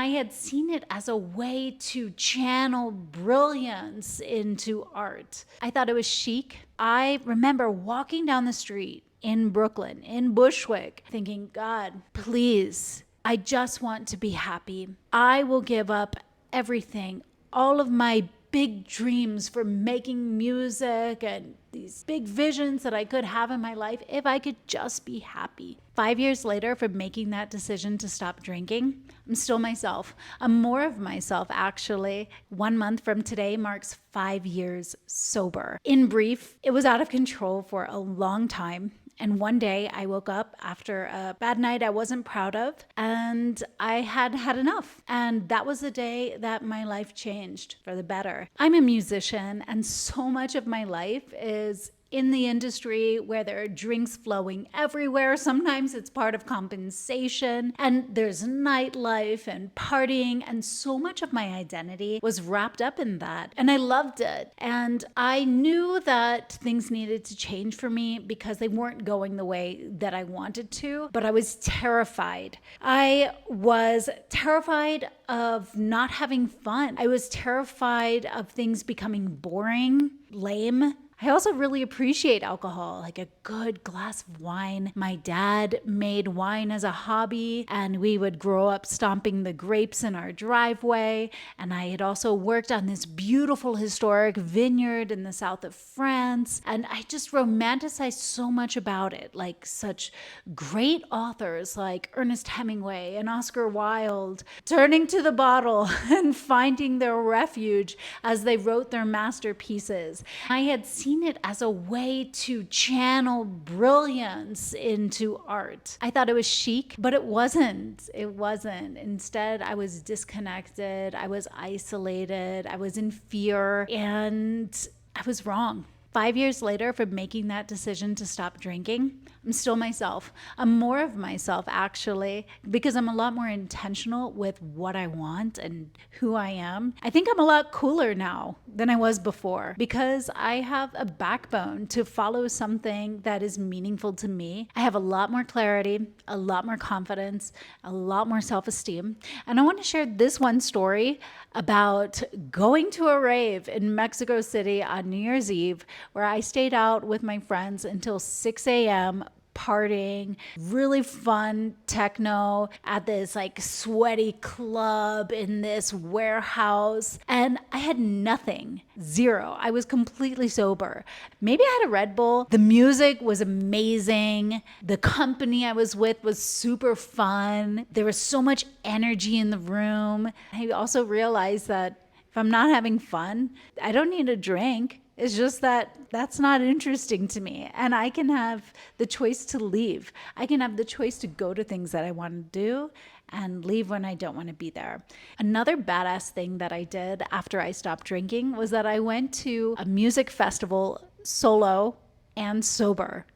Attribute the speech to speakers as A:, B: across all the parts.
A: I had seen it as a way to channel brilliance into art. I thought it was chic. I remember walking down the street in Brooklyn, in Bushwick, thinking, God, please, I just want to be happy. I will give up everything, all of my big dreams for making music and these big visions that I could have in my life if I could just be happy. 5 years later, from making that decision to stop drinking, I'm still myself. I'm more of myself, actually. 1 month from today marks 5 years sober. In brief, it was out of control for a long time. And one day I woke up after a bad night I wasn't proud of, and I had had enough. And that was the day that my life changed for the better. I'm a musician, and so much of my life is in the industry where there are drinks flowing everywhere. Sometimes it's part of compensation, and there's nightlife and partying, and so much of my identity was wrapped up in that. And I loved it. And I knew that things needed to change for me because they weren't going the way that I wanted to, but I was terrified. I was terrified of not having fun. I was terrified of things becoming boring, lame. I also really appreciate alcohol, like a good glass of wine. My dad made wine as a hobby, and we would grow up stomping the grapes in our driveway. And I had also worked on this beautiful historic vineyard in the south of France. And I just romanticized so much about it, like such great authors like Ernest Hemingway and Oscar Wilde, turning to the bottle and finding their refuge as they wrote their masterpieces. I had seen it as a way to channel brilliance into art. I thought it was chic, but it wasn't. It wasn't. Instead, I was disconnected, I was isolated, I was in fear, and I was wrong. 5 years later, from making that decision to stop drinking, I'm still myself. I'm more of myself, actually, because I'm a lot more intentional with what I want and who I am. I think I'm a lot cooler now than I was before because I have a backbone to follow something that is meaningful to me. I have a lot more clarity, a lot more confidence, a lot more self-esteem. And I want to share this one story about going to a rave in Mexico City on New Year's Eve, where I stayed out with my friends until 6 a.m. partying, really fun techno at this like sweaty club in this warehouse. And I had nothing, zero. I was completely sober. Maybe I had a Red Bull. The music was amazing. The company I was with was super fun. There was so much energy in the room. I also realized that if I'm not having fun, I don't need a drink. It's just that that's not interesting to me. And I can have the choice to leave. I can have the choice to go to things that I want to do and leave when I don't want to be there. Another badass thing that I did after I stopped drinking was that I went to a music festival solo and sober.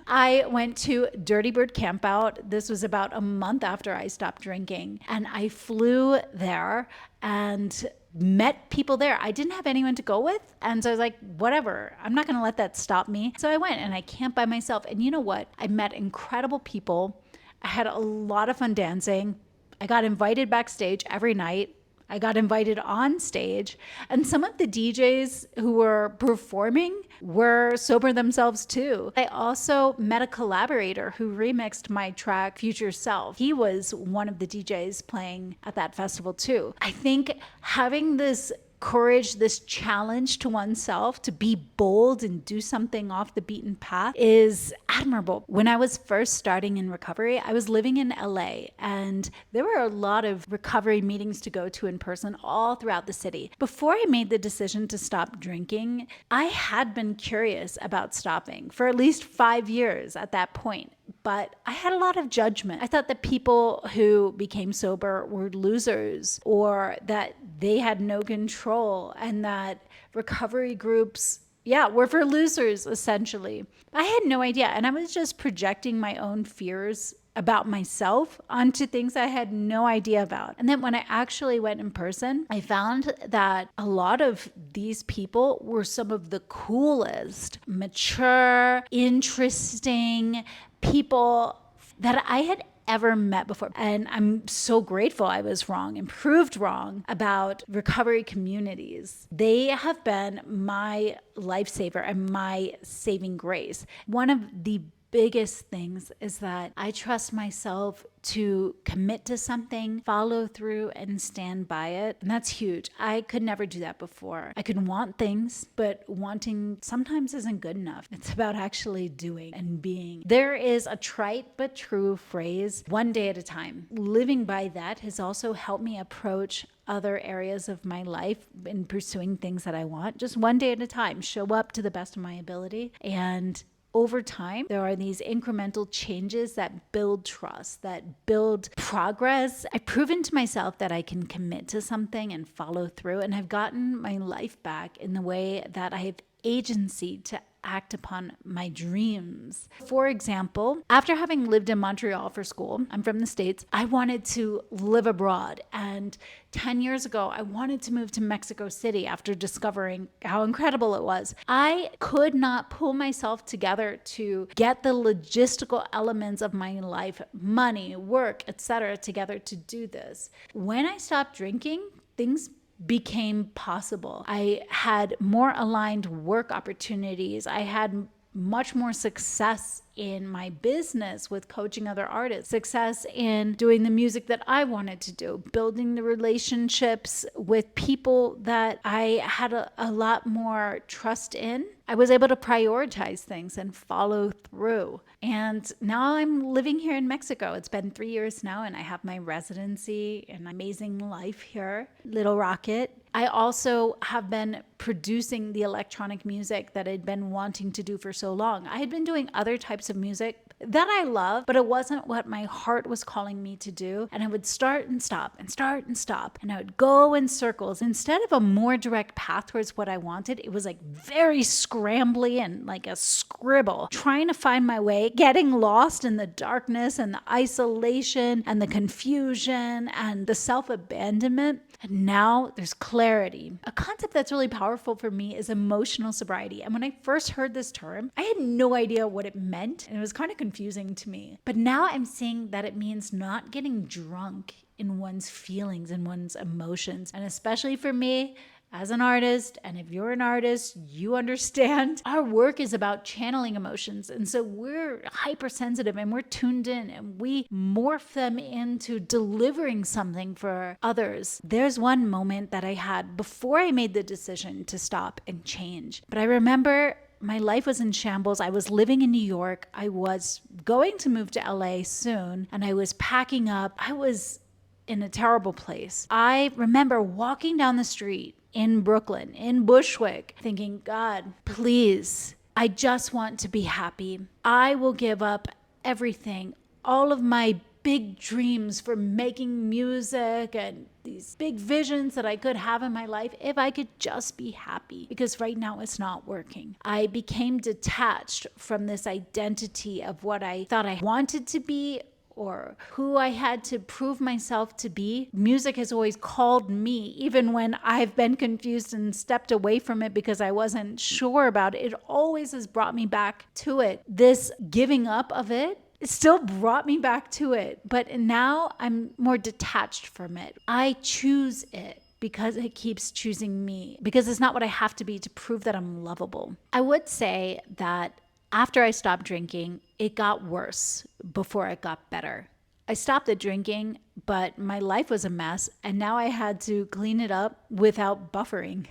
A: I went to Dirtybird Campout. This was about a month after I stopped drinking. And I flew there and met people there. I didn't have anyone to go with. And so I was like, whatever, I'm not going to let that stop me. So I went and I camped by myself. And you know what? I met incredible people. I had a lot of fun dancing. I got invited backstage every night. I got invited on stage, and some of the DJs who were performing were sober themselves too. I also met a collaborator who remixed my track Future Self. He was one of the DJs playing at that festival too. I think having this courage, this challenge to oneself to be bold and do something off the beaten path is admirable. When I was first starting in recovery, I was living in LA, and there were a lot of recovery meetings to go to in person all throughout the city. Before I made the decision to stop drinking, I had been curious about stopping for at least 5 years at that point. But I had a lot of judgment. I thought that people who became sober were losers, or that they had no control, and that recovery groups, were for losers, essentially. I had no idea. And I was just projecting my own fears about myself onto things I had no idea about. And then when I actually went in person, I found that a lot of these people were some of the coolest, mature, interesting people that I had ever met before. And I'm so grateful I was wrong and proved wrong about recovery communities. They have been my lifesaver and my saving grace. One of the biggest things is that I trust myself to commit to something, follow through, and stand by it. And that's huge. I could never do that before. I could want things, but wanting sometimes isn't good enough. It's about actually doing and being. There is a trite but true phrase, one day at a time. Living by that has also helped me approach other areas of my life in pursuing things that I want. Just one day at a time, show up to the best of my ability. And over time, there are these incremental changes that build trust, that build progress. I've proven to myself that I can commit to something and follow through, and I've gotten my life back in the way that I have agency to act upon my dreams. For example, after having lived in Montreal for school, I'm from the States, I wanted to live abroad. And 10 years ago, I wanted to move to Mexico City after discovering how incredible it was. I could not pull myself together to get the logistical elements of my life, money, work, etc., together to do this. When I stopped drinking, things became possible. I had more aligned work opportunities. I had much more success in my business with coaching other artists, success in doing the music that I wanted to do, building the relationships with people that I had a lot more trust in. I was able to prioritize things and follow through. And now I'm living here in Mexico. It's been 3 years now, and I have my residency and amazing life here, Little Rocket. I also have been producing the electronic music that I'd been wanting to do for so long. I had been doing other types of music that I love, but it wasn't what my heart was calling me to do. And I would start and stop and start and stop. And I would go in circles. Instead of a more direct path towards what I wanted, it was like very scrambly and like a scribble, trying to find my way, getting lost in the darkness and the isolation and the confusion and the self-abandonment. And now there's clarity. A concept that's really powerful for me is emotional sobriety. And when I first heard this term, I had no idea what it meant. And it was kind of confusing to me. But now I'm seeing that it means not getting drunk in one's feelings and one's emotions. And especially for me, as an artist, and if you're an artist, you understand, our work is about channeling emotions. And so we're hypersensitive and we're tuned in and we morph them into delivering something for others. There's one moment that I had before I made the decision to stop and change. But I remember my life was in shambles. I was living in New York. I was going to move to LA soon, and I was packing up. I was in a terrible place. I remember walking down the street in Brooklyn, in Bushwick, thinking, God, please, I just want to be happy. I will give up everything, all of my big dreams for making music and these big visions that I could have in my life if I could just be happy, because right now it's not working. I became detached from this identity of what I thought I wanted to be or who I had to prove myself to be. Music has always called me, even when I've been confused and stepped away from it because I wasn't sure about it. It always has brought me back to it. This giving up of it still brought me back to it, but now I'm more detached from it. I choose it because it keeps choosing me, because it's not what I have to be to prove that I'm lovable. I would say that after I stopped drinking, it got worse before it got better. I stopped the drinking, but my life was a mess, and now I had to clean it up without buffering,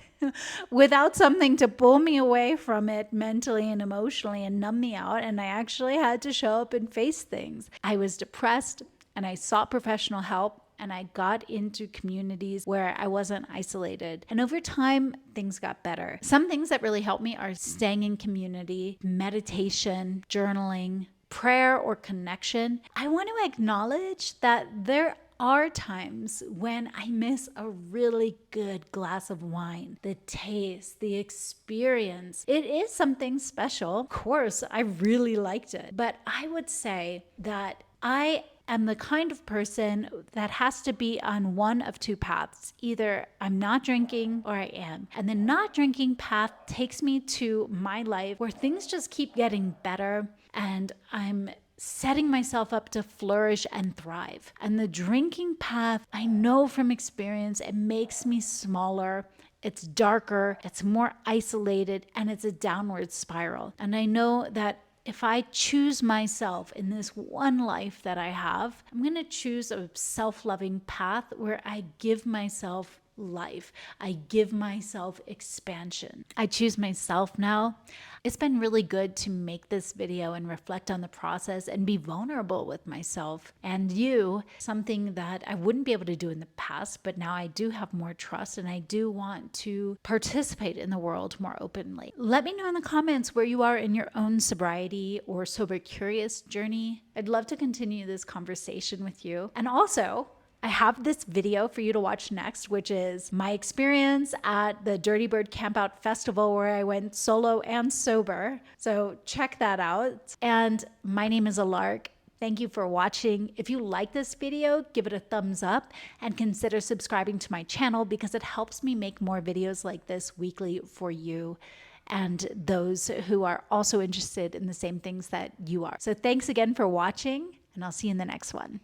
A: without something to pull me away from it mentally and emotionally and numb me out, and I actually had to show up and face things. I was depressed, and I sought professional help, and I got into communities where I wasn't isolated. And over time, things got better. Some things that really helped me are staying in community, meditation, journaling, prayer, or connection. I want to acknowledge that there are times when I miss a really good glass of wine. The taste, the experience. It is something special. Of course, I really liked it. But I would say that I am the kind of person that has to be on one of two paths. Either I'm not drinking or I am. And the not drinking path takes me to my life where things just keep getting better and I'm setting myself up to flourish and thrive. And the drinking path, I know from experience, it makes me smaller. It's darker, it's more isolated, and it's a downward spiral. And I know that if I choose myself in this one life that I have, I'm going to choose a self-loving path where I give myself life. I give myself expansion. I choose myself now. It's been really good to make this video and reflect on the process and be vulnerable with myself and you, something that I wouldn't be able to do in the past, but now I do have more trust and I do want to participate in the world more openly. Let me know in the comments where you are in your own sobriety or sober curious journey. I'd love to continue this conversation with you. And also, I have this video for you to watch next, which is my experience at the Dirtybird Campout Festival where I went solo and sober. So check that out. And my name is Alark. Thank you for watching. If you like this video, give it a thumbs up and consider subscribing to my channel because it helps me make more videos like this weekly for you and those who are also interested in the same things that you are. So thanks again for watching, and I'll see you in the next one.